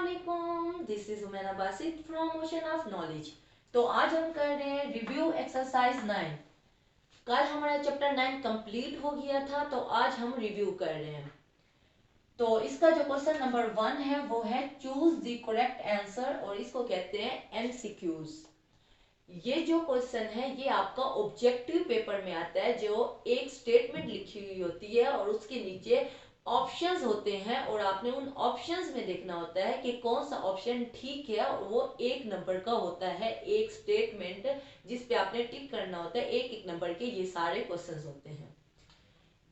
अस्सलामुअलैकुम, this is Umaina Basit from Ocean of Knowledge. तो आज हम कर रहे हैं रिव्यू एक्सरसाइज 9। कल हमारा चैप्टर 9 कंप्लीट हो गया था, तो आज हम रिव्यू कर रहे हैं। तो इसका जो क्वेश्चन नंबर 1 है वो है चूज द करेक्ट आंसर, और इसको कहते हैं एमसीक्यूज। ये जो क्वेश्चन है ये आपका ऑब्जेक्टिव पेपर में आता है, जो एक स्टेटमेंट लिखी हुई होती है और उसके नीचे ऑप्शंस होते हैं, और आपने उन ऑप्शंस में देखना होता है कि कौन सा ऑप्शन ठीक है, और वो एक नंबर का होता है। एक स्टेटमेंट जिस पे आपने टिक करना होता है, एक एक नंबर के ये सारे क्वेश्चंस होते हैं।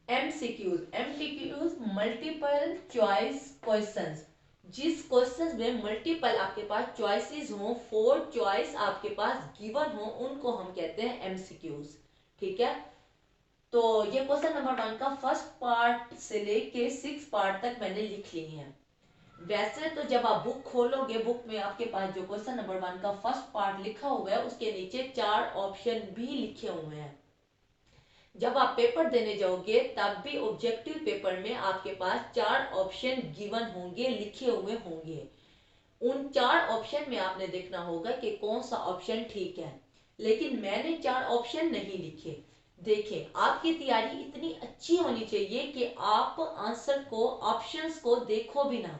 MCQs multiple choice questions. जिस क्वेश्चन में मल्टीपल आपके पास चॉइसेस हो, 4 चॉइस आपके पास गिवन हो, उनको हम कहते हैं एमसीक्यूज। ठीक है, तो ये क्वेश्चन नंबर 1 का फर्स्ट पार्ट से लेके 6 पार्ट तक मैंने लिख लिए हैं। वैसे तो जब आप बुक खोलोगे, बुक में आपके पास जो क्वेश्चन नंबर 1 का फर्स्ट पार्ट लिखा हुआ है उसके नीचे 4 ऑप्शन भी लिखे हुए हैं। जब आप पेपर देने जाओगे तब भी ऑब्जेक्टिव पेपर में आपके पास 4 ऑप्शन गिवन होंगे, लिखे हुए होंगे। उन 4 ऑप्शन में आपने देखना होगा कि कौन सा ऑप्शन ठीक है। लेकिन मैंने 4 ऑप्शन नहीं लिखे। देखें, आपकी तैयारी इतनी अच्छी होनी चाहिए कि आप आंसर को, ऑप्शंस को देखो भी ना,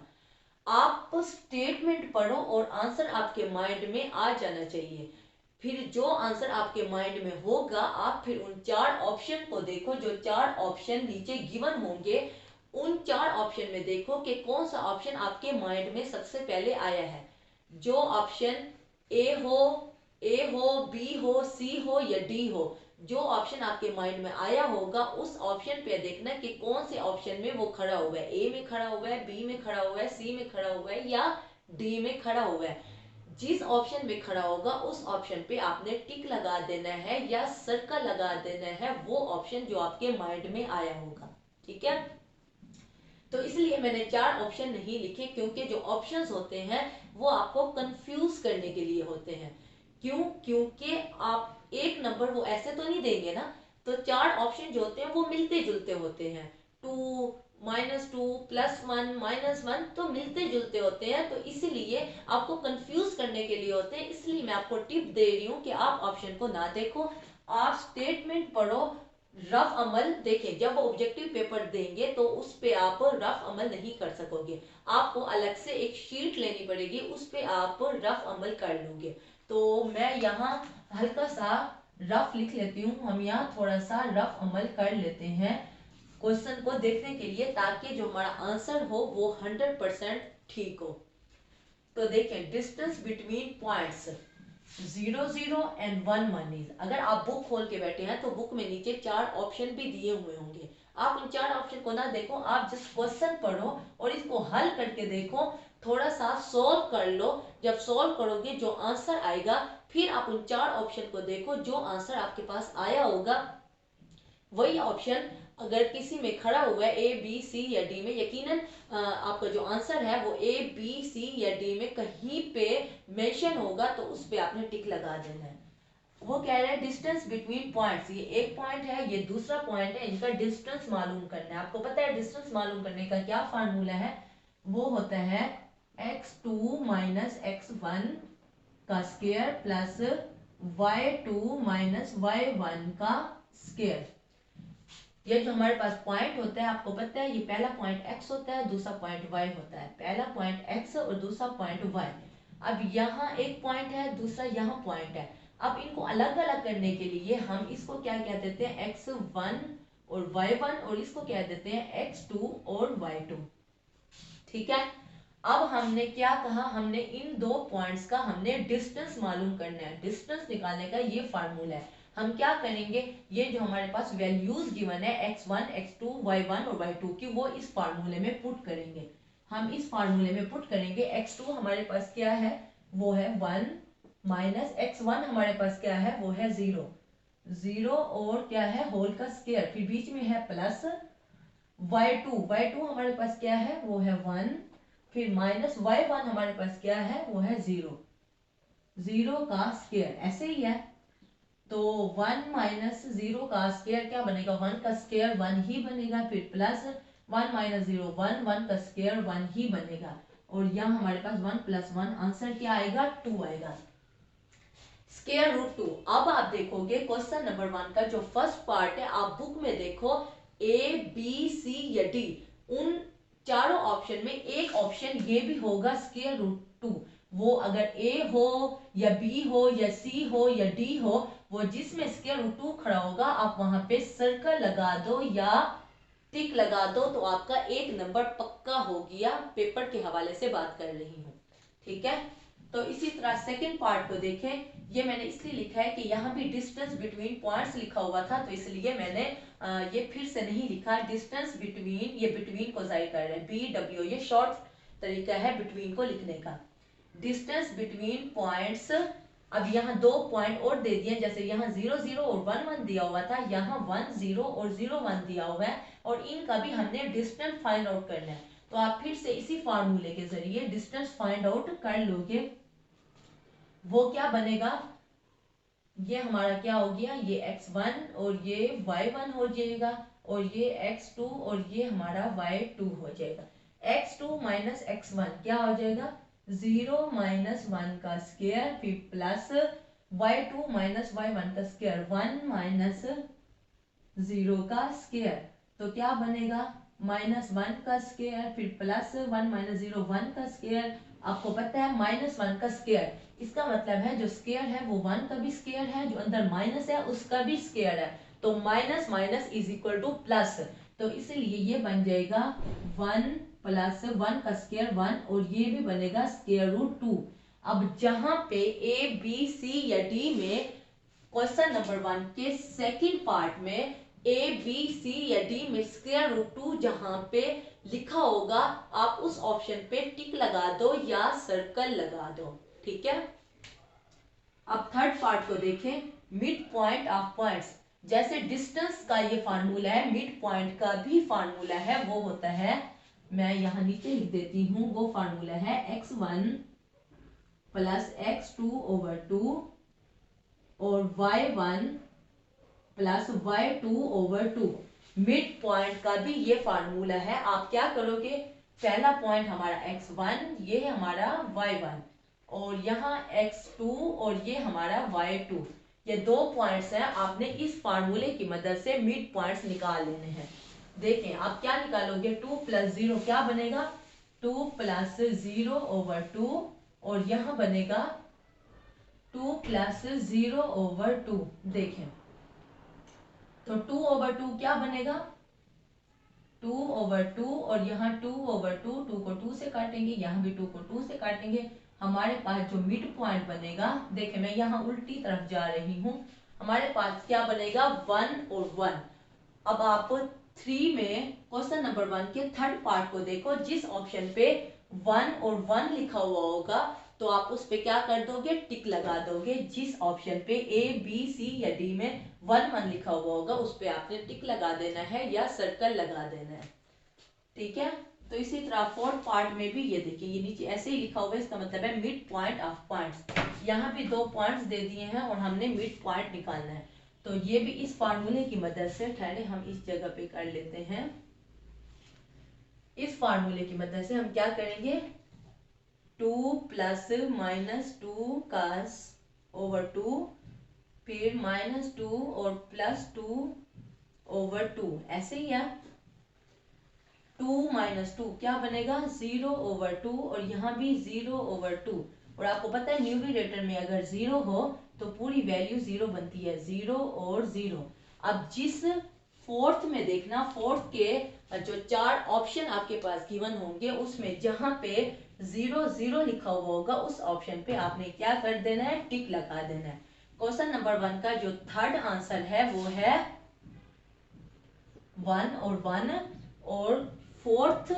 आप स्टेटमेंट पढ़ो और आंसर आपके माइंड में आ जाना चाहिए। फिर जो आंसर आपके माइंड में होगा, आप फिर उन 4 ऑप्शन को देखो, जो 4 ऑप्शन नीचे गिवन होंगे। उन 4 ऑप्शन में देखो कि कौन सा ऑप्शन आपके माइंड में सबसे पहले आया है। जो ऑप्शन ए हो, बी हो, सी हो या डी हो, जो ऑप्शन आपके माइंड में आया होगा उस ऑप्शन पे देखना कि कौन से ऑप्शन में वो खड़ा हुआ है। ए में खड़ा हुआ है, बी में खड़ा हुआ है, सी में खड़ा हुआ है या डी में खड़ा हुआ है। जिस ऑप्शन में खड़ा होगा उस ऑप्शन पे आपने टिक लगा देना है या सर्कल लगा देना है, वो ऑप्शन जो आपके माइंड में आया होगा। ठीक है, तो इसलिए मैंने 4 ऑप्शन नहीं लिखे, क्योंकि जो ऑप्शंस होते हैं वो आपको कंफ्यूज करने के लिए होते हैं। क्यों? क्योंकि आप एक नंबर वो ऐसे तो नहीं देंगे ना, तो 4 ऑप्शन जो होते हैं वो मिलते जुलते होते हैं। 2, -2, +1, -1 तो मिलते जुलते होते हैं, तो इसीलिए आपको कंफ्यूज करने के लिए होते हैं। इसलिए मैं आपको टिप दे रही हूँ कि आप ऑप्शन को ना देखो, आप स्टेटमेंट पढ़ो। रफ अमल देखें, जब ऑब्जेक्टिव पेपर देंगे तो उस पे आप रफ अमल नहीं कर सकोगे, आपको अलग से एक शीट लेनी पड़ेगी, उस पे आप रफ अमल कर लोगे। तो मैं यहाँ हल्का सा रफ लिख लेती हूँ, हम यहाँ थोड़ा सा रफ अमल कर लेते हैं क्वेश्चन को देखने के लिए, ताकि जो हमारा आंसर हो वो 100% ठीक हो। तो देखें, distance between points 0 0 and 1 1 is. अगर आप बुक खोल के बैठे हैं तो बुक में नीचे 4 ऑप्शन भी दिए हुए होंगे। आप उन 4 ऑप्शन को ना देखो, आप जस्ट क्वेश्चन पढ़ो और इसको हल करके देखो, थोड़ा सा सोल्व कर लो। जब सोल्व करोगे जो आंसर आएगा, फिर आप उन 4 ऑप्शन को देखो, जो आंसर आपके पास आया होगा वही ऑप्शन अगर किसी में खड़ा हुआ है, ए बी सी या डी में, यकीनन आपका जो आंसर है वो ए बी सी या डी में कहीं पे मेंशन होगा, तो उस पे आपने टिक लगा देना है। वो कह रहे हैं डिस्टेंस बिटवीन पॉइंट्स, ये एक पॉइंट है, ये दूसरा पॉइंट है, इनका डिस्टेंस मालूम करना है। आपको पता है डिस्टेंस मालूम करने का क्या फार्मूला है? वो होता है x2 माइनस x1 का square plus y2 minus y1 का स्क्वायर। ये जो हमारे पास पॉइंट होता है, आपको पता है ये पहला पॉइंट x होता है, दूसरा पॉइंट y होता है। पहला पॉइंट x और दूसरा पॉइंट y। अब यहाँ एक पॉइंट है, दूसरा यहाँ पॉइंट है। अब इनको अलग अलग करने के लिए हम इसको क्या कह देते हैं, x1 और y1, और इसको कह देते हैं x2 और y2। ठीक है, अब हमने क्या कहा, हमने इन 2 पॉइंट्स का हमने डिस्टेंस मालूम करना है। डिस्टेंस निकालने का ये फार्मूला है। हम क्या करेंगे, ये जो हमारे पास वैल्यूज गिवन है x1 x2 y1 और y2 की, वो इस फार्मूले में पुट करेंगे। हम इस फार्मूले में पुट करेंगे। x2 हमारे पास क्या है, वो है 1, माइनस x1 हमारे पास क्या है, वो है 0 0, और क्या है होल का स्क्वायर, फिर बीच में है प्लस y2 हमारे पास क्या है, वो है 1, फिर माइनस y1 हमारे पास क्या है, वो है 0 0 का स्क्वायर। ऐसे ही है, तो 1 माइनस 0 का स्क्वायर क्या बनेगा, 1 का स्क्वायर 1 ही बनेगा, फिर प्लस 1 माइनस 0 1 1 का स्क्वायर 1 ही बनेगा। और यहाँ हमारे पास 1 + 1 आंसर क्या आएगा 2 आएगा। Square root 2। अब आप देखोगे क्वेश्चन नंबर 1 का जो फर्स्ट पार्ट है, आप बुक में देखो A B C या D, उन चारों ऑप्शन में एक ऑप्शन ये भी होगा स्क्वायर रूट 2। वो अगर A हो या B हो या C हो या D हो, वो जिसमें स्क्वायर रूट 2 खड़ा होगा आप वहां पे सर्कल लगा दो या टिक लगा दो, तो आपका एक नंबर पक्का हो गया। पेपर के हवाले से बात कर रही हूँ, ठीक है। तो इसी तरह सेकंड पार्ट को देखें। ये मैंने इसलिए लिखा है कि यहाँ भी डिस्टेंस बिटवीन पॉइंट्स लिखा हुआ था, तो इसलिए मैंने ये फिर से नहीं लिखा। डिस्टेंस बिटवीन, ये बिटवीन को जाहिर कर रहे हैं, BW, ये शॉर्ट तरीका है बिटवीन को लिखने का। Distance between points. अब यहाँ 2 पॉइंट और दे दिए, जैसे यहाँ 0 0 और 1 1 दिया हुआ था, यहाँ 1 0 और 0 1 दिया हुआ है, और इनका भी हमने डिस्टेंस फाइंड आउट करना है। तो आप फिर से इसी फार्मूले के जरिए डिस्टेंस फाइंड आउट कर लोगे। वो क्या बनेगा, ये हमारा क्या हो गया, ये x1 और ये y1 हो जाएगा, और ये x2 और ये हमारा y2 हो जाएगा। x2 माइनस x1 क्या हो जाएगा, 0 - 1 का स्क्वायर, फिर प्लस y2 माइनस y1 का स्क्वायर, 1 - 0 का स्क्वायर। तो क्या बनेगा, -1 का स्क्वायर, फिर प्लस 1 - 0 1 का स्क्वायर। आपको पता है -1 का स्क्वायर, इसका मतलब है जो स्क्वायर है वो 1 का भी स्क्वायर है, जो अंदर माइनस है उसका भी स्क्वायर है। तो minus minus is equal to plus, तो इसलिए ये बन जाएगा 1 + 1 का स्क्वायर 1, और ये भी बनेगा स्क्वायर रूट 2। अब जहां पे A B C या D में क्वेश्चन नंबर 1 के सेकंड पार्ट में A B C या D में स्क्वायर रूट 2 जहां पे लिखा होगा, आप उस ऑप्शन पे टिक लगा दो या सर्कल लगा दो, ठीक है। अब थर्ड पार्ट को देखें, मिड पॉइंट ऑफ पॉइंट्स। जैसे डिस्टेंस का ये फार्मूला है, मिड पॉइंट का भी फार्मूला है, वो होता है, मैं यहाँ नीचे लिख देती हूँ, वो फार्मूला है x1 + x2/2 और y1 + y2/2। मिड पॉइंट का भी ये फार्मूला है। आप क्या करोगे, पहला पॉइंट हमारा x1, ये है हमारा y1, और यहाँ x2 और ये हमारा y2, ये 2 पॉइंट्स हैं। आपने इस फार्मूले की मदद से मिड पॉइंट्स निकाल लेने हैं। देखें आप क्या निकालोगे, 2 + 0 क्या बनेगा, 2 + 0/2, और यहाँ बनेगा 2 + 0/2। देखें तो 2/2 क्या बनेगा, 2/2, और यहाँ 2/2, 2 को 2 से काटेंगे, यहाँ भी 2 को 2 से काटेंगे। हमारे पास जो मिड पॉइंट बनेगा, देखें मैं यहाँ उल्टी तरफ जा रही हूँ, हमारे पास क्या बनेगा 1 और 1। अब आप 3 में क्वेश्चन नंबर 1 के थर्ड पार्ट को देखो, जिस ऑप्शन पे 1 और 1 लिखा हुआ होगा तो आप उस पे क्या कर दोगे, टिक लगा दोगे। जिस ऑप्शन पे A B C या D में 1 1 लिखा हुआ होगा उस पे आपने टिक लगा देना है या सर्कल लगा देना है, ठीक है। तो इसी तरह फोर्थ पार्ट में भी ये देखिए, ये नीचे ऐसे ही लिखा हुआ है, इसका मतलब है मिड पॉइंट ऑफ पॉइंट्स। यहाँ भी 2 पॉइंट्स दे दिए हैं और हमने मिड पॉइंट निकालना है, तो ये भी इस फार्मूले की मदद से, ठहरे हम इस जगह पे कर लेते हैं। इस फार्मूले की मदद से हम क्या करेंगे, 2 + -2/2, फिर -2 और +2/2, ऐसे ही है। 2 - 2 क्या बनेगा, 0/2, और यहाँ भी 0/2। और आपको पता है न्यूमरेटर में अगर 0 हो तो पूरी वैल्यू 0 बनती है, 0 और 0। अब जिस फोर्थ में देखना, फोर्थ के जो 4 ऑप्शन आपके पास गिवन होंगे उसमें जहां पे 0 0 लिखा हुआ होगा उस ऑप्शन पे आपने क्या कर देना है, टिक लगा देना है। क्वेश्चन नंबर 1 का जो थर्ड आंसर है वो है 1 और 1, और फोर्थ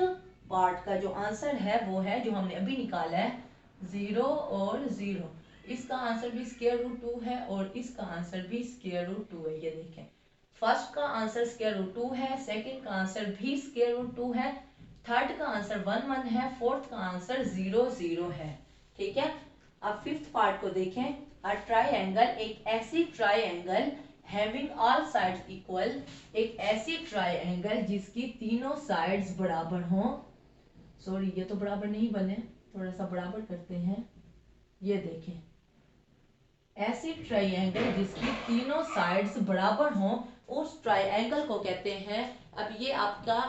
पार्ट का जो आंसर है वो है जो हमने अभी निकाला है, 0 और 0। इसका आंसर भी स्क्वायर रूट 2 है और इसका आंसर भी स्क्वायर रूट 2 है। ये देखें, फर्स्ट का आंसर स्क्वायर रूट 2 है, सेकंड का आंसर भी स्क्वायर रूट 2 है, थर्ड का आंसर 1 1 है, फोर्थ का आंसर 0 0 है, ठीक है। अब फिफ्थ पार्ट को देखें, अ ट्राइंगल, एक ऐसी triangle having all sides equal, एक ऐसी ट्राइंगल जिसकी तीनों साइड्स बराबर हों, सॉरी ये तो बराबर नहीं बने, थोड़ा सा बराबर करते हैं। ये देखें, ऐसी ट्राइंगल जिसकी तीनों साइड्स बराबर हों उस ट्राइंगल को कहते हैं। अब ये आपका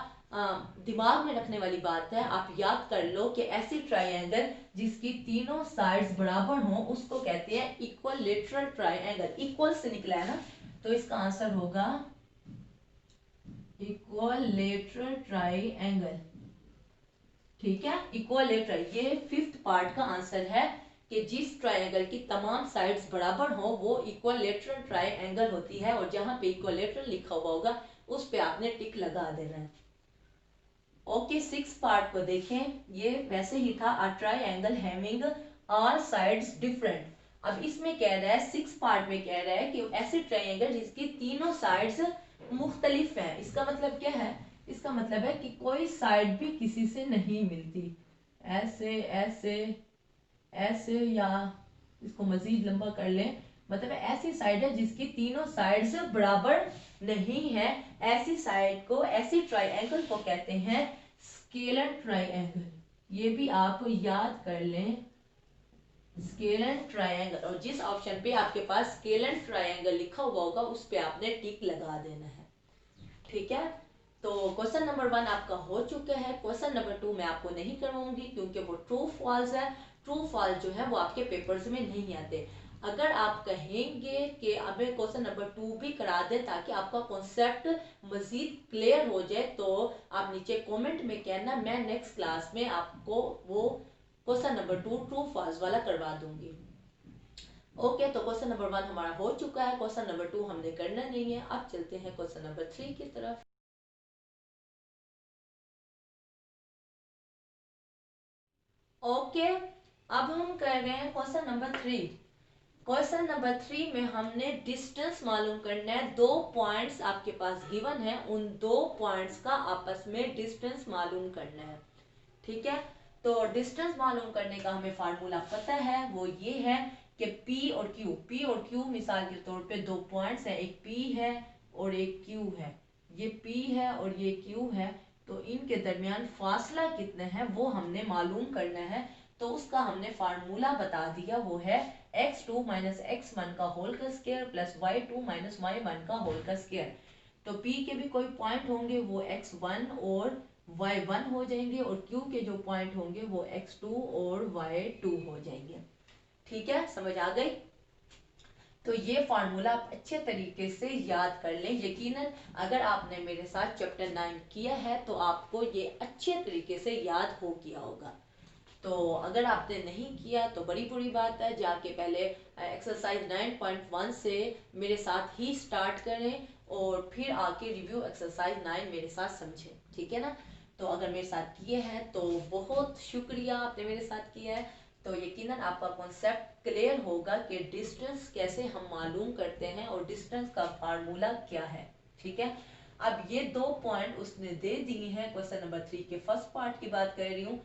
दिमाग में रखने वाली बात है, आप याद कर लो कि ऐसी ट्राइंगल जिसकी तीनों साइड्स बराबर हों उसको कहते हैं इक्विलेटरल ट्राइंगल। इक्वल से निकला है ना, तो इसका आंसर होगा इक्विलेटरल ट्राइंगल। ठीक है, इक्विलेटरल, ये 5th पार्ट का आंसर है कि जिस ट्रायंगल की तमाम साइड्स बराबर हो वो इक्विलेटरल ट्रायंगल होती है, और जहां पे इक्विलेटरल लिखा हुआ होगा उस पे आपने टिक लगा देना है। ओके, 6 पार्ट को देखें, ये वैसे ही था, a triangle having all sides different. अब इसमें कह रहा है, 6 पार्ट में कह रहा है कि ऐसे ट्रायंगल जिसकी तीनों साइड्स मुख्तलिफ है। इसका मतलब क्या है? इसका मतलब है कि कोई साइड भी किसी से नहीं मिलती, ऐसे ऐसे ऐसे, या इसको मजीद लंबा कर लें, मतलब ऐसी साइड है जिसकी तीनों साइड्स बराबर नहीं है। ऐसी साइड को, ऐसी ट्रायंगल को कहते हैं स्केलर ट्रायंगल। ये भी आप याद कर लें, स्केलर ट्रायंगल। और जिस ऑप्शन पे आपके पास स्केलर ट्रायंगल लिखा हुआ होगा उस पे आपने टिक लगा देना है। ठीक है, तो क्वेश्चन नंबर 1 आपका हो चुका है। क्वेश्चन नंबर 2 मैं आपको नहीं करवाऊंगी क्योंकि वो ट्रू फॉल्स है। ट्रू फॉल्स जो है वो आपके पेपर्स में नहीं आते। अगर आप कहेंगे कि हमें क्वेश्चन नंबर 2 भी करा दे ताकि आपका कॉन्सेप्ट मजीद क्लियर हो जाए, तो आप नीचे कमेंट में कहना, मैं नेक्स्ट क्लास में आपको वो क्वेश्चन नंबर 2 ट्रू फॉल्स वाला करवा दूंगी। ओके, तो क्वेश्चन नंबर 1 हमारा हो चुका है, क्वेश्चन नंबर 2 हमने करना नहीं है। अब चलते हैं क्वेश्चन नंबर 3 की तरफ। ओके, अब हम कर रहे हैं क्वेश्चन नंबर 3। क्वेश्चन नंबर 3 में हमने डिस्टेंस मालूम करना है। 2 पॉइंट्स आपके पास गिवन है, उन 2 पॉइंट्स का आपस में डिस्टेंस मालूम करना है। ठीक है, तो डिस्टेंस मालूम करने का हमें फार्मूला पता है, वो ये है कि P और Q, P और Q मिसाल के तौर पे 2 पॉइंट्स हैं, एक P है और एक Q है। ये P है और ये Q है, तो इनके दरमियान फासला कितना है वो हमने मालूम करना है। तो उसका हमने फार्मूला बता दिया, वो है x2 माइनस x1 का होल का square plus y2 minus y1 का होल का स्क्वायर। तो P के भी कोई पॉइंट होंगे वो x1 और y1 हो जाएंगे, और Q के जो पॉइंट होंगे वो x2 और y2 हो जाएंगे। ठीक है, समझ आ गई? तो ये फार्मूला आप अच्छे तरीके से याद कर लें। यकीनन अगर आपने मेरे साथ चैप्टर 9 किया है तो आपको ये अच्छे तरीके से याद हो गया होगा। तो अगर आपने नहीं किया तो बड़ी बुरी बात है, जाके पहले एक्सरसाइज 9.1 से मेरे साथ ही स्टार्ट करें और फिर आके रिव्यू एक्सरसाइज 9 मेरे साथ समझें। ठीक है ना? तो अगर मेरे साथ किए हैं तो बहुत शुक्रिया, आपने मेरे साथ किया है। तो यकीनन आपका कॉन्सेप्ट क्लियर होगा कि डिस्टेंस कैसे हम मालूम करते हैं और डिस्टेंस का फार्मूला क्या है। ठीक है, अब ये 2 पॉइंट उसने दे दिए हैं। क्वेश्चन नंबर 3 के फर्स्ट पार्ट की बात कर रही हूँ,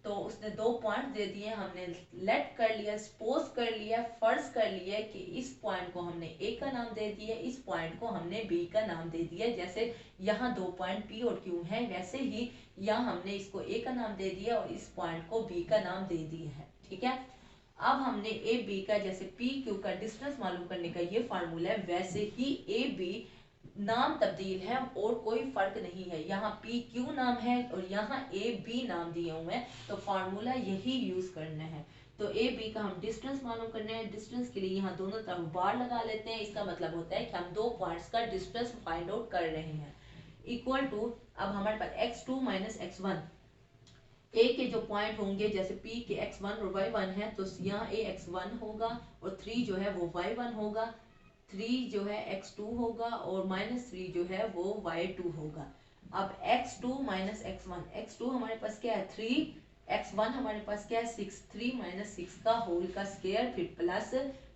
तो उसने 2 पॉइंट दे दिए, हमने लेट कर लिया, सपोज कर लिया, फर्ज कर लिया कि इस पॉइंट को हमने ए का नाम दे दिया, इस पॉइंट को हमने बी का नाम दे दिया। जैसे यहाँ 2 पॉइंट पी और क्यू हैं, वैसे ही यहाँ हमने इसको ए का नाम दे दिया और इस पॉइंट को बी का नाम दे दिया है। ठीक है, अब हमने ए बी का, जैसे पी क्यू का डिस्टेंस मालूम करने का ये फार्मूला है, वैसे ही ए बी नाम तब्दील है और कोई फर्क नहीं है। यहाँ पी क्यू नाम है और यहाँ ए बी नाम दिए हुए हैं, तो फार्मूला यही यूज करना है। तो ए बी का हम डिस्टेंस मालूम करना है। डिस्टेंस के लिए यहाँ दोनों तरफ बार लगा लेते हैं। इसका मतलब होता है कि हम 2 पॉइंट्स का डिस्टेंस फाइंड आउट कर रहे हैं। इक्वल टू, अब हमारे पास x2 माइनस x1, ए के जो पॉइंट होंगे, जैसे P के x1 और y1 है, तो यहाँ ए x1 होगा और 3 जो है वो y1 होगा, 3 जो है x2 होगा और -3 जो है वो y2 होगा। अब x2 माइनस x1, x2 हमारे पास क्या है 3, x1 हमारे पास क्या है 6, 3 माइनस 6 का होल का स्क्वायर, फिर प्लस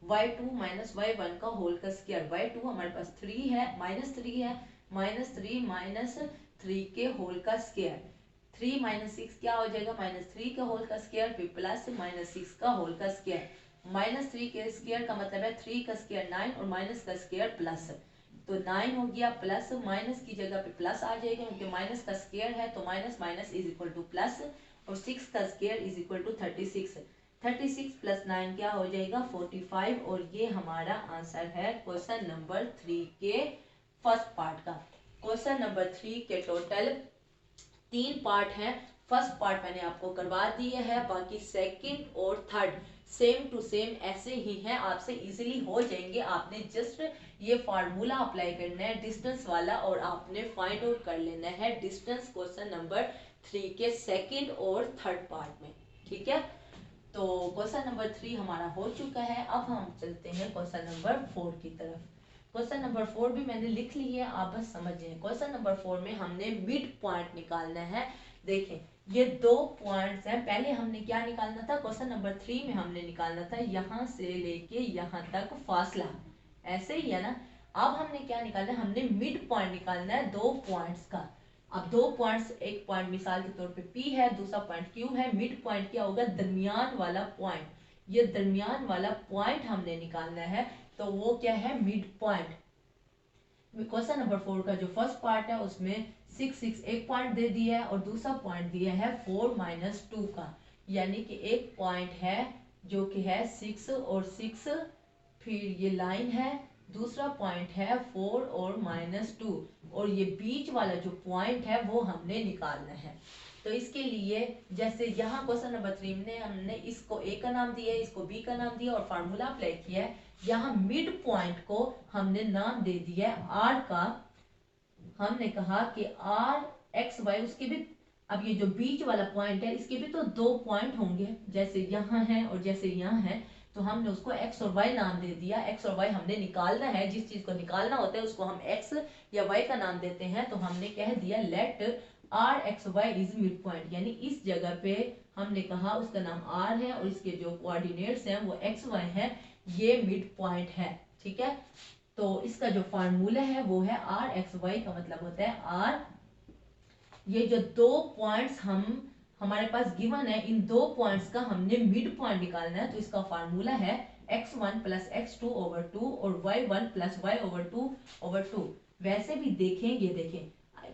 y2 माइनस y1 का होल का स्क्वायर। y2 हमारे पास 3 है, -3 है, -3 माइनस 3 के होल का स्क्वायर। 3 माइनस 6 क्या हो जाएगा, -3 का होल का स्क्वायर, फिर प्लस -6 का होल का स्क्वायर। -3 के स्क्वायर का मतलब है 3 का स्क्वायर 9 और माइनस का स्क्वायर प्लस, तो 9 हो गया, प्लस माइनस की जगह पे प्लस आ जाएगा क्योंकि माइनस का स्क्वायर है, तो minus minus is equal to plus. और 6 का square is equal to 36। 36 plus 9 क्या हो जाएगा 45। और ये हमारा आंसर है क्वेश्चन नंबर 3 के फर्स्ट पार्ट का। क्वेश्चन नंबर 3 के टोटल 3 पार्ट हैं। फर्स्ट पार्ट मैंने आपको करवा दिया है, बाकी सेकंड और थर्ड सेम टू सेम ऐसे ही हैं, आपसे इजीली हो जाएंगे। आपने जस्ट ये फार्मूला अप्लाई करना है डिस्टेंस वाला और आपने फाइंड आउट कर लेना है डिस्टेंस क्वेश्चन नंबर 3 के सेकंड और थर्ड पार्ट में। ठीक है, तो क्वेश्चन नंबर 3 हमारा हो चुका है। अब हम चलते हैं क्वेश्चन नंबर 4 की तरफ। क्वेश्चन नंबर 4 भी मैंने लिख ली है, आप बस समझिए। क्वेश्चन नंबर 4 में हमने मिड पॉइंट निकालना है। देखें ये 2 पॉइंट्स हैं, पहले हमने क्या निकालना था, क्वेश्चन नंबर 3 में हमने निकालना था यहाँ से लेके यहाँ तक फासला, ऐसे ही है ना। अब हमने क्या निकालना है, हमने मिड पॉइंट निकालना है 2 पॉइंट्स का। अब 2 पॉइंट्स, एक पॉइंट मिसाल के तौर पे P है, दूसरा पॉइंट Q है। मिड पॉइंट क्या होगा, दरमियान वाला पॉइंट। ये दरमियान वाला पॉइंट हमने निकालना है, तो वो क्या है, मिड पॉइंट। क्वेश्चन नंबर 4 का जो फर्स्ट पार्ट है उसमें 6 6 एक पॉइंट दे दिया है और दूसरा पॉइंट दिया है 4 - 2 का, यानी कि एक पॉइंट है जो कि है 6 और 6, फिर ये लाइन है, दूसरा पॉइंट है 4 और -2, और ये बीच वाला जो पॉइंट है वो हमने निकालना है। तो इसके लिए जैसे यहाँ क्वेश्चन नंबर 3 में हमने इसको A का नाम दिया है, इसको B का नाम दिया और फार्मूला अप्लाई किया है। यहाँ मिड पॉइंट को हमने नाम दे दिया है R का। हमने कहा कि R X Y उसके भी, अब ये जो बीच वाला पॉइंट है इसके भी तो 2 पॉइंट होंगे, जैसे यहाँ है और जैसे यहाँ है, तो हमने उसको x और y नाम दे दिया। x और y हमने निकालना है, जिस चीज को निकालना होता है उसको हम x या y का नाम देते हैं। तो हमने कह दिया let r x y is mid point, यानी इस जगह पे हमने कहा उसका नाम r है और इसके जो कोऑर्डिनेट्स हैं वो x y है, ये मिड पॉइंट है। ठीक है, तो इसका जो फार्मूला है वो है r x y का मतलब होता है r, ये जो 2 पॉइंट्स हमारे पास गिवन है, इन 2 पॉइंट्स का हमने मिड पॉइंट निकालना है। तो इसका फार्मूला है x1 + x2/2 और y1 + y/2/2। वैसे भी देखें, ये देखें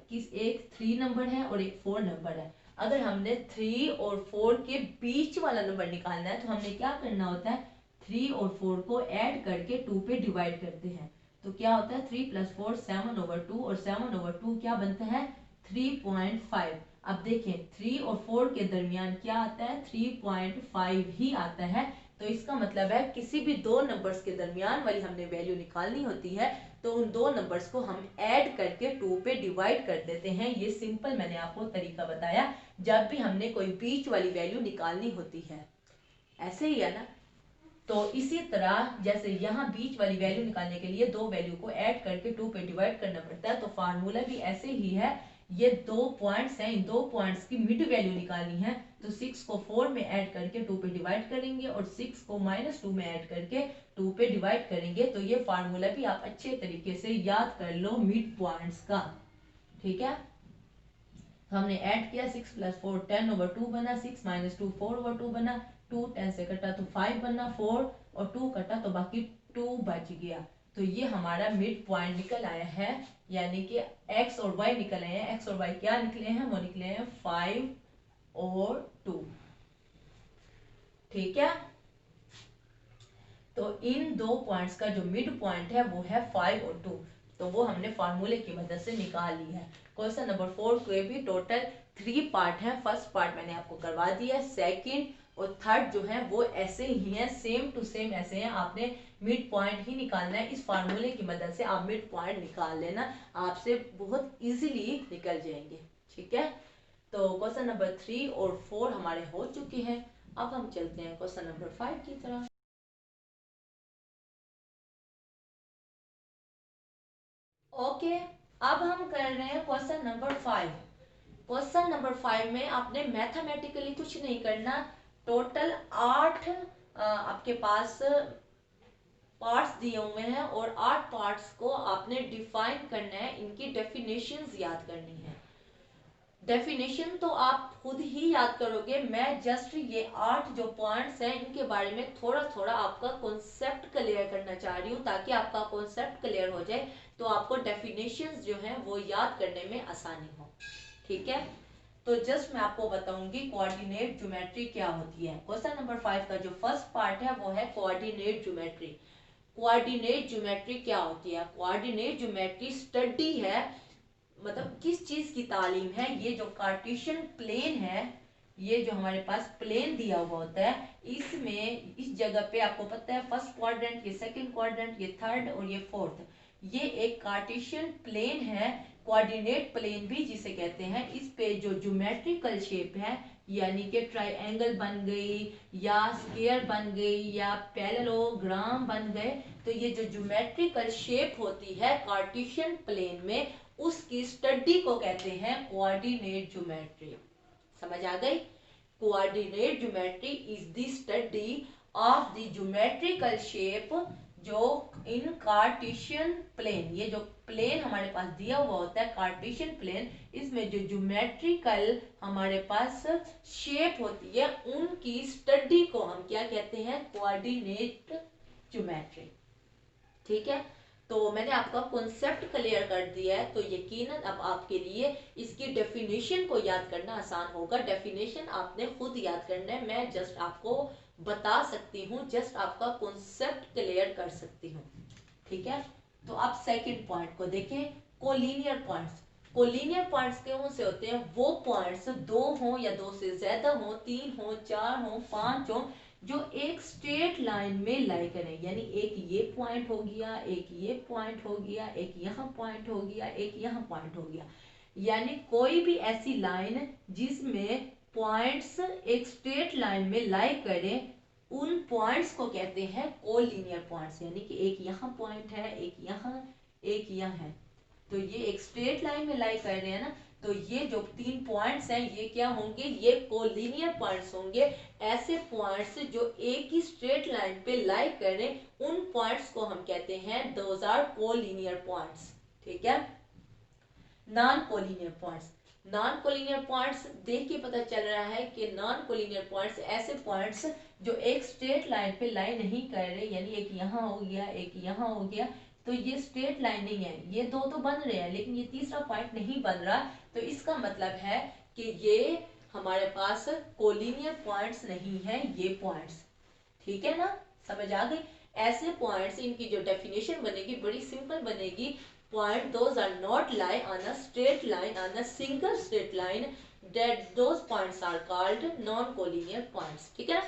किस, एक 3 नंबर है और एक 4 नंबर है। अगर हमने 3 और 4 के बीच वाला नंबर निकालना है तो हमने क्या करना होता है, 3 और 4 को ऐड करके 2 पे डिवाइड करते हैं। तो क्या होता है 3 + 4 7/2 और 7/2 क्या बनता है 3.5। अब देखें 3 और 4 के दरमियान क्या आता है 3.5 ही आता है। तो इसका मतलब है किसी भी 2 नंबर्स के दरमियान वाली हमने वैल्यू निकालनी होती है तो उन 2 नंबर्स को हम ऐड करके 2 पे डिवाइड कर देते हैं। ये सिंपल मैंने आपको तरीका बताया जब भी हमने कोई बीच वाली वैल्यू निकालनी होती है, ऐसे ही है ना। तो इसी तरह जैसे यहाँ बीच वाली वैल्यू निकालने के लिए 2 वैल्यू को ऐड करके 2 पे डिवाइड करना पड़ता है, तो फार्मूला भी ऐसे ही है। ये 2 पॉइंट्स हैं, इन 2 पॉइंट्स की मिड वैल्यू निकालनी है, तो 6 को 4 में ऐड करके 2 पे डिवाइड करेंगे और 6 को -2 में ऐड करके 2 पे डिवाइड करेंगे। तो ये फार्मूला भी आप अच्छे तरीके से याद कर लो मिड पॉइंट्स का। ठीक है, तो हमने ऐड किया 6 + 4 10/2 बना, 6 - 2 4/2 बना, 2 10 से कटा तो 5 बना, 4 और 2 कटा तो बाकी 2 बच गया। तो ये हमारा मिड पॉइंट निकल आया है, यानी कि x और y निकल आए हैं। x और y क्या निकले हैं, वो निकले हैं 5 और 2। ठीक है, तो इन 2 पॉइंट्स का जो मिड पॉइंट है वो है 5 और 2, तो वो हमने फार्मूले की मदद से निकाल ली है। क्वेश्चन नंबर 4 के भी टोटल 3 पार्ट हैं। फर्स्ट पार्ट मैंने आपको करवा दिया, सेकंड और थर्ड जो है वो ऐसे ही हैं, सेम टू सेम ऐसे हैं। आपने मिड पॉइंट ही निकालना है, इस फार्मूले की मदद से आप मिड पॉइंट निकाल लेना, आपसे बहुत इजीली निकल जाएंगे। ठीक है, तो क्वेश्चन नंबर 3 और 4 हमारे हो चुके हैं। अब हम चलते हैं क्वेश्चन नंबर 5 की तरफ। ओके, अब हम कर रहे हैं क्वेश्चन नंबर 5। क्वेश्चन नंबर 5 में आपने मैथमेटिकली कुछ नहीं करना, टोटल 8 आपके पास पार्ट्स दिए हुए हैं और 8 पार्ट्स को आपने डिफाइन करना है, इनकी डेफिनेशंस याद करनी है। डेफिनेशन तो आप खुद ही याद करोगे, मैं जस्ट ये 8 जो पॉइंट्स हैं इनके बारे में थोड़ा थोड़ा आपका कॉन्सेप्ट क्लियर करना चाह रही हूँ, ताकि आपका कॉन्सेप्ट क्लियर हो जाए तो आपको डेफिनेशंस जो हैं वो याद करने में आसानी हो। ठीक है, तो जस्ट मैं आपको बताऊंगी कोऑर्डिनेट ज्योमेट्री क्या होती है। क्वेश्चन नंबर 5 का जो फर्स्ट पार्ट है वो है कोऑर्डिनेट ज्योमेट्री। कोऑर्डिनेट ज्योमेट्री क्या होती है? कोऑर्डिनेट ज्योमेट्री स्टडी है, मतलब किस चीज की तालीम है? ये जो कार्टेशियन प्लेन है, ये जो हमारे पास प्लेन दिया हुआ होता है, इसमें इस जगह पे आपको पता है फर्स्ट क्वाड्रेंट, ये सेकंड क्वाड्रेंट, ये थर्ड और ये फोर्थ, ये एक कार्टेशियन प्लेन है, कोऑर्डिनेट प्लेन भी जिसे कहते हैं। इस पे जो ज्योमेट्रिकल शेप है, यानी कि ट्राइंगल बन गई या स्क्वायर बन गई या पैरेललोग्राम बन गए, तो ये जो ज्योमेट्रिकल शेप होती है कार्टेशियन प्लेन में, उसकी स्टडी को कहते हैं कोऑर्डिनेट ज्योमेट्री। समझ आ गई? Coordinate geometry is the study of the geometrical shape जो इन कार्टेशियन प्लेन, ये जो प्लेन हमारे पास दिया हुआ होता है कार्टेशियन प्लेन, इसमें जो ज्योमेट्रिकल हमारे पास शेप होती है उनकी स्टडी को हम क्या कहते हैं? Coordinate geometry. ठीक है, तो मैंने आपका कॉन्सेप्ट क्लियर कर दिया है, तो यकीनन अब आपके लिए इसकी डेफिनेशन को याद करना आसान होगा। डेफिनेशन आपने खुद याद करना है, मैं जस्ट आपको बता सकती हूँ, जस्ट आपका कॉन्सेप्ट क्लियर कर सकती हूँ। ठीक है, तो आप सेकंड पॉइंट को देखें, कोलिनियर पॉइंट्स। कोलिनियर पॉइंट्स कौन से होते हैं? वो पॉइंट्स दो हो या दो से ज्यादा हो, तीन हो, चार हो, पांच हो, जो एक स्ट्रेट लाइन में लाई करें, यानी एक ये पॉइंट हो गया, एक ये पॉइंट हो गया, एक यहाँ पॉइंट हो गया, एक यहाँ पॉइंट हो गया, यानी कोई भी ऐसी लाइन जिसमें पॉइंट्स एक स्ट्रेट लाइन में लाई करें, उन पॉइंट्स को कहते हैं कोलिनियर पॉइंट्स। यानी कि एक यहाँ पॉइंट है, एक यहाँ है, तो ये एक स्ट्रेट लाइन में लाई कर रहे हैं ना, तो ये जो तीन पॉइंट्स हैं ये क्या होंगे? ये कोलिनियर पॉइंट्स होंगे। ऐसे पॉइंट्स जो एक ही स्ट्रेट लाइन पे लाई करें, उन पॉइंट्स को हम कहते हैं दोज आर कोलिनियर पॉइंट्स। ठीक है, non collinear points. Non collinear points देख के पता चल रहा है कि नॉन कोलिनियर पॉइंट्स ऐसे पॉइंट्स जो एक स्ट्रेट लाइन पे लाई नहीं कर रहे, यानी एक यहाँ हो गया, एक यहाँ हो गया, तो ये स्ट्रेट लाइन नहीं है, ये दो तो बन रहे हैं लेकिन ये तीसरा पॉइंट नहीं बन रहा, तो इसका मतलब है कि ये हमारे पास कोलिनियर पॉइंट्स नहीं है, ये पॉइंट्स। ठीक है ना, समझ आ गई? ऐसे पॉइंट्स, इनकी जो डेफिनेशन बनेगी बड़ी सिंपल बनेगी। Point those are not lie on a straight line, on a single straight line, that those points are called non-collinear points। ठीक है ना?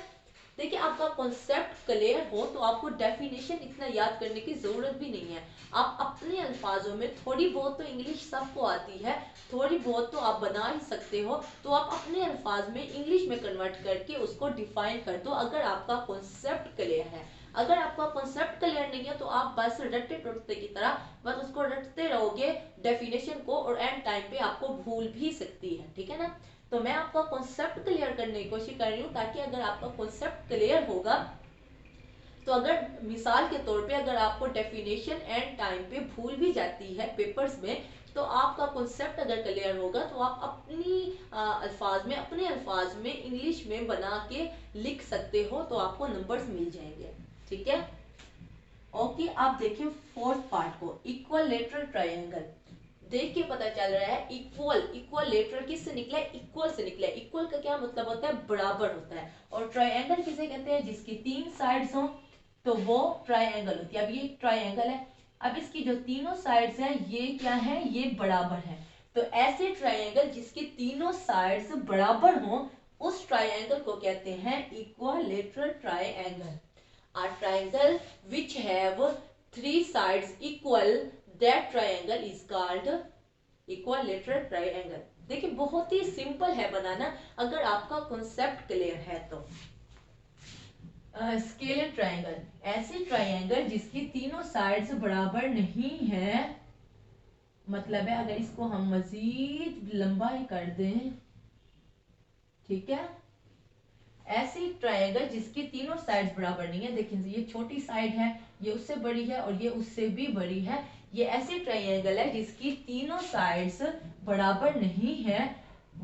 देखिए, आपका कॉन्सेप्ट क्लियर हो तो आपको डेफिनेशन इतना याद करने की जरूरत भी नहीं है। आप अपने अल्फाजों में, थोड़ी बहुत तो इंग्लिश सबको आती है, थोड़ी बहुत तो आप बना ही सकते हो, तो आप अपने अल्फाज में इंग्लिश में कन्वर्ट करके उसको डिफाइन कर दो, अगर आपका कॉन्सेप्ट क्लियर है। अगर आपका कॉन्सेप्ट क्लियर नहीं है तो आप बस रटते टुटते की तरह बस उसको रटते रहोगे डेफिनेशन को, और एंड टाइम पे आपको भूल भी सकती है। ठीक है ना, तो मैं आपका कॉन्सेप्ट क्लियर करने की कोशिश कर रही हूँ, ताकि अगर आपका कॉन्सेप्ट क्लियर होगा तो अगर मिसाल के तौर पे अगर आपको डेफिनेशन एंड टाइम पे भूल भी जाती है पेपर्स में, तो आपका कॉन्सेप्ट अगर क्लियर होगा तो आप अपनी अल्फाज में, अपने अल्फाज में इंग्लिश में बना के लिख सकते हो, तो आपको नंबर्स मिल जाएंगे। ठीक है, ओके, आप देखिए फोर्थ पार्ट को, इक्वलेटरल ट्रायंगल। देख के पता चल रहा है इक्वल लेटरल किससे निकला है? इक्वल से निकला है। इक्वल का क्या मतलब होता है? बराबर होता है। और ट्रायंगल किसे कहते हैं? जिसकी तीन साइड्स हो तो वो ट्रायंगल होती है। अब ये ट्रायंगल है, अब इसकी जो तीनों साइड्स हैं ये क्या है? ये बराबर है। तो ऐसे ट्रायंगल जिसकी तीनों साइड्स बराबर हो, उस ट्रायंगल को कहते हैं equilateral triangle. A triangle which have three sides equal, that triangle is called equilateral triangle। देखिए, बहुत ही सिंपल है बनाना अगर आपका कॉन्सेप्ट क्लियर है तो। स्केलर ट्रायंगल, ऐसे ट्रायंगल जिसकी तीनों साइड्स बराबर नहीं है, मतलब है अगर इसको हम मजीद लंबा ही कर दें, ठीक है, ऐसी ट्रायंगल जिसकी तीनों साइड्स बराबर नहीं है, देखिए ये छोटी साइड है, ये उससे बड़ी है और ये उससे भी बड़ी है, ये ऐसी ट्रायंगल है जिसकी तीनों साइड्स बराबर नहीं है,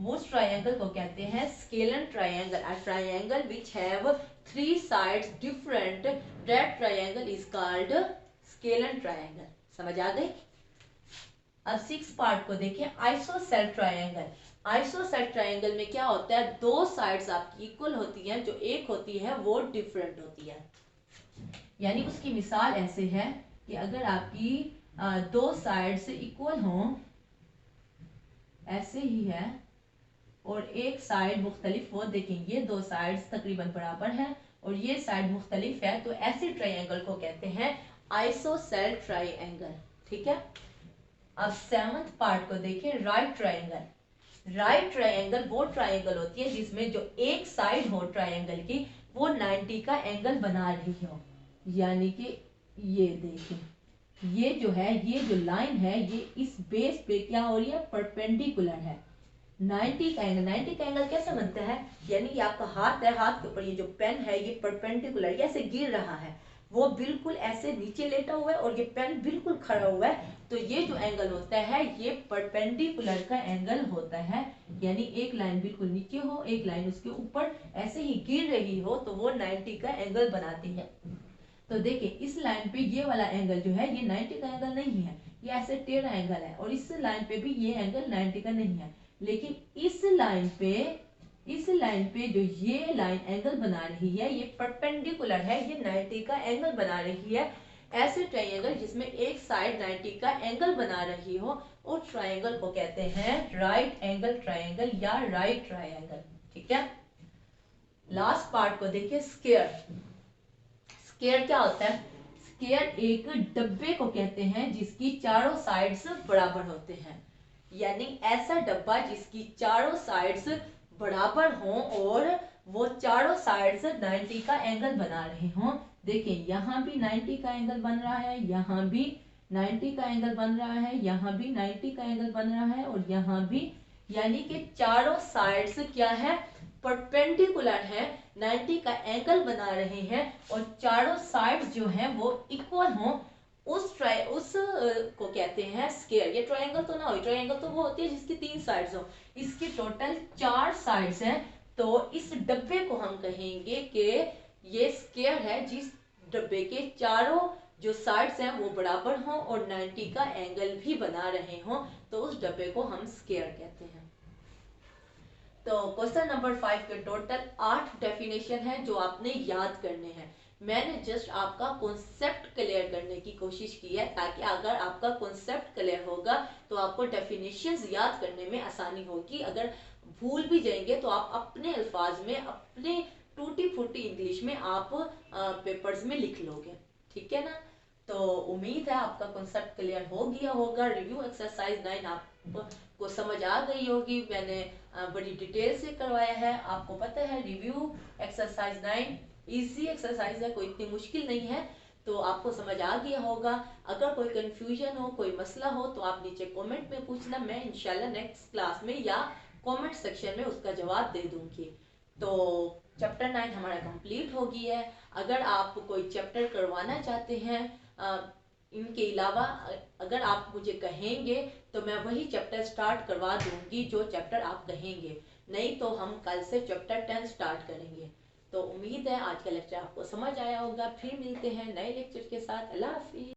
उस ट्रायंगल को कहते हैं scalar triangle. A triangle which have three sides different, that triangle is called scalar triangle. समझ आ गई? अब सिक्स पार्ट को देखिए, आइसोसेल ट्रायंगल। आइसोसेलेस ट्रायंगल में क्या होता है, दो साइड्स आपकी इक्वल होती हैं, जो एक होती है वो डिफरेंट होती है। यानी उसकी मिसाल ऐसे है कि अगर आपकी दो साइड्स इक्वल हों, ऐसे ही है, और एक साइड मुख्तलिफ हो, देखें ये दो साइड्स तकरीबन बराबर हैं और ये साइड मुख्तलिफ है, तो ऐसे ट्रायंगल को कहते हैं आइसोसेलेस ट्रायंगल। ठीक है। अब सेवंथ पार्ट को देखें, राइट ट्रायंगल। राइट ट्रायंगल वो ट्रायंगल होती है जिसमें जो एक साइड हो ट्रायंगल की वो 90 का एंगल बना रही हो। यानी कि ये देखें, ये जो है, ये जो लाइन है, ये इस बेस पे क्या हो रही है, परपेंडिकुलर है। 90 का एंगल, 90 का एंगल कैसे बनता है, यानी कि आपका हाथ है, हाथ के ऊपर ये जो पेन है ये परपेंडिकुलर ऐसे गिर रहा है, वो बिल्कुल ऐसे नीचे लेटा हुआ है और ये पेन बिल्कुल खड़ा हुआ है, तो ये जो एंगल होता है ये परपेंडिकुलर का एंगल होता है। यानी एक लाइन बिल्कुल नीचे हो, एक लाइन उसके ऊपर ऐसे ही गिर रही हो, तो वो 90 का एंगल बनाती है। तो देखिए इस लाइन पे ये वाला एंगल जो है ये 90 का एंगल नहीं है, ये ऐसे टेढ़ा एंगल है, और इस लाइन पे भी ये एंगल 90 का नहीं है, लेकिन इस लाइन पे जो ये लाइन एंगल बना रही है ये परपेंडिकुलर है, ये 90 का एंगल बना रही है। ऐसे ट्रायंगल जिसमें एक साइड 90 का एंगल बना रही हो, उस ट्रायंगल को कहते हैं राइट एंगल ट्रायंगल या राइट ट्रायंगल। ठीक है। लास्ट पार्ट को देखिए, स्क्वायर। स्क्वायर क्या होता है, स्क्वायर एक डब्बे को कहते हैं जिसकी चारों साइड्स बराबर होते हैं। यानी ऐसा डब्बा जिसकी चारों साइड्स बराबर हों और वो चारों साइड्स 90 का एंगल बना रहे हों। देखिए यहाँ भी 90 का एंगल बन रहा है, यहाँ भी 90 का एंगल बन रहा है, यहाँ भी 90 का एंगल बन रहा है, और यहाँ भी, यानी कि चारों साइड्स क्या है, परपेंडिकुलर है, 90 का एंगल बना रहे हैं, और चारों साइड्स जो हैं वो इक्वल हों, उस को कहते हैं स्क्वायर। ये ट्रायंगल तो ना हो, ट्रायंगल तो वो होती है जिसकी 3 साइड्स हो, इसकी टोटल 4 साइड्स हैं, तो इस डब्बे को हम कहेंगे कि ये स्क्वायर है जिस डब्बे के चारों जो साइड्स हैं वो बराबर हों और 90 का एंगल भी बना रहे हों, तो उस डब्बे को हम स्क्वायर कहते हैं। तो क्वेश्चन नंबर 5 के टोटल 8 डेफिनेशन है जो आपने याद करने हैं। मैंने जस्ट आपका कॉन्सेप्ट क्लियर करने की कोशिश की है, ताकि अगर आपका कॉन्सेप्ट क्लियर होगा तो आपको डेफिनेशंस याद करने में आसानी होगी। अगर भूल भी जाएंगे तो आप अपने अल्फाज में, अपने टूटी फूटी इंग्लिश में आप पेपर्स में लिख लोगे। ठीक है ना। तो उम्मीद है आपका कॉन्सेप्ट क्लियर हो गया होगा। रिव्यू एक्सरसाइज 9 आपको समझ आ गई होगी। मैंने बड़ी डिटेल से करवाया है। आपको पता है रिव्यू एक्सरसाइज 9 इजी एक्सरसाइज है, कोई इतनी मुश्किल नहीं है, तो आपको समझ आ गया होगा। अगर कोई कंफ्यूजन हो, कोई मसला हो, तो आप नीचे कमेंट में पूछना, मैं इंशाल्लाह नेक्स्ट क्लास में या कमेंट सेक्शन में उसका जवाब दे दूंगी। तो चैप्टर 9 हमारा कंप्लीट हो गई है। अगर आप कोई चैप्टर करवाना चाहते हैं इनके अलावा, अगर आप मुझे कहेंगे तो मैं वही चैप्टर स्टार्ट करवा दूंगी जो चैप्टर आप कहेंगे, नहीं तो हम कल से चैप्टर 10 स्टार्ट करेंगे। तो उम्मीद है आज का लेक्चर आपको समझ आया होगा। फिर मिलते हैं नए लेक्चर के साथ। अल्लाह हाफिज़।